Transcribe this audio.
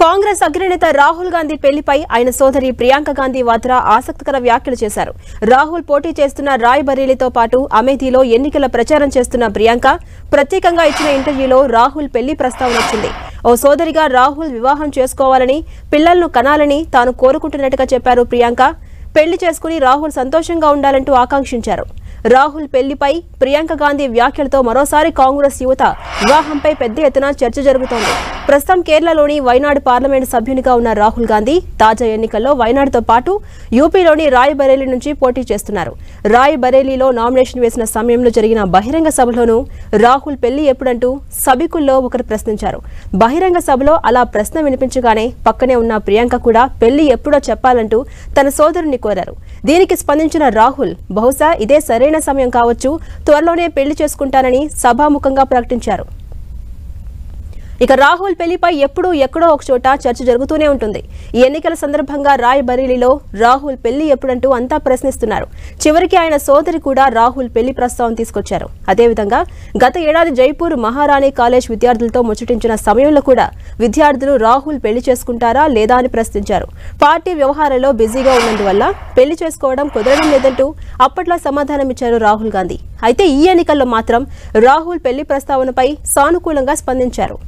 కాంగ్రెస్ అగ్రనేత రాహుల్ గాంధీ పెళ్లిపై ఆయన సోదరి ప్రియాంక గాంధీ వాద్రా ఆసక్తికర వ్యాఖ్యలు చేశారు. రాహుల్ పోటీ చేస్తున్న రాయ్బరేలీతో పాటు అమేథీలో ఎన్నికల ప్రచారం చేస్తున్న ప్రియాంక ప్రత్యేకంగా ఇచ్చిన ఇంటర్వ్యూలో రాహుల్ పెళ్లి ప్రస్తావన వచ్చింది. ఓ సోదరిగా రాహుల్ వివాహం చేసుకోవాలని, పిల్లలను కనాలని తాను కోరుకుంటున్నట్టుగా చెప్పారు ప్రియాంక. పెళ్లి చేసుకుని రాహుల్ సంతోషంగా ఉండాలంటూ ఆకాంక్షించారు. రాహుల్ పెళ్లిపై ప్రియాంక గాంధీ వ్యాఖ్యలతో మరోసారి కాంగ్రెస్ యువత వివాహంపై పెద్ద ఎత్తున చర్చ జరుగుతోంది. ప్రస్తుతం కేరళలోని వైనాడ్ పార్లమెంటు సభ్యునిగా ఉన్న రాహుల్ గాంధీ తాజా ఎన్నికల్లో వైనాడ్తో పాటు యూపీలోని రాయ్బరేలీ నుంచి పోటీ చేస్తున్నారు. రాయ్బరేలీలో నామినేషన్ వేసిన సమయంలో జరిగిన బహిరంగ సభలోనూ రాహుల్ పెళ్లి ఎప్పుడంటూ సభికుల్లో ఒకరు ప్రశ్నించారు. బహిరంగ సభలో అలా ప్రశ్న వినిపించగానే పక్కనే ఉన్న ప్రియాంక కూడా పెళ్లి ఎప్పుడో చెప్పాలంటూ తన సోదరుని కోరారు. దీనికి స్పందించిన రాహుల్ బహుశా ఇదే సరైన సమయం కావచ్చు, త్వరలోనే పెళ్లి చేసుకుంటానని సభాముఖంగా ప్రకటించారు. ఇక రాహుల్ పెళ్లిపై ఎప్పుడూ ఎక్కడో ఒక చోట చర్చ జరుగుతూనే ఉంటుంది. ఈ ఎన్నికల సందర్భంగా రాయ్బరేలీలో రాహుల్ పెళ్లి ఎప్పుడంటూ అంతా ప్రశ్నిస్తున్నారు. చివరికి ఆయన సోదరి కూడా రాహుల్ పెళ్లి ప్రస్తావన తీసుకొచ్చారు. అదేవిధంగా గత ఏడాది జైపూర్ మహారాణి కాలేజ్ విద్యార్థులతో ముచ్చటించిన సమయంలో కూడా విద్యార్థులు రాహుల్ పెళ్లి చేసుకుంటారా లేదా అని ప్రశ్నించారు. పార్టీ వ్యవహారాల్లో బిజీగా ఉన్నందువల్ల పెళ్లి చేసుకోవడం కుదరడం లేదంటూ అప్పట్లో సమాధానమిచ్చారు రాహుల్ గాంధీ. అయితే ఈ ఎన్నికల్లో మాత్రం రాహుల్ పెళ్లి ప్రస్తావనపై సానుకూలంగా స్పందించారు.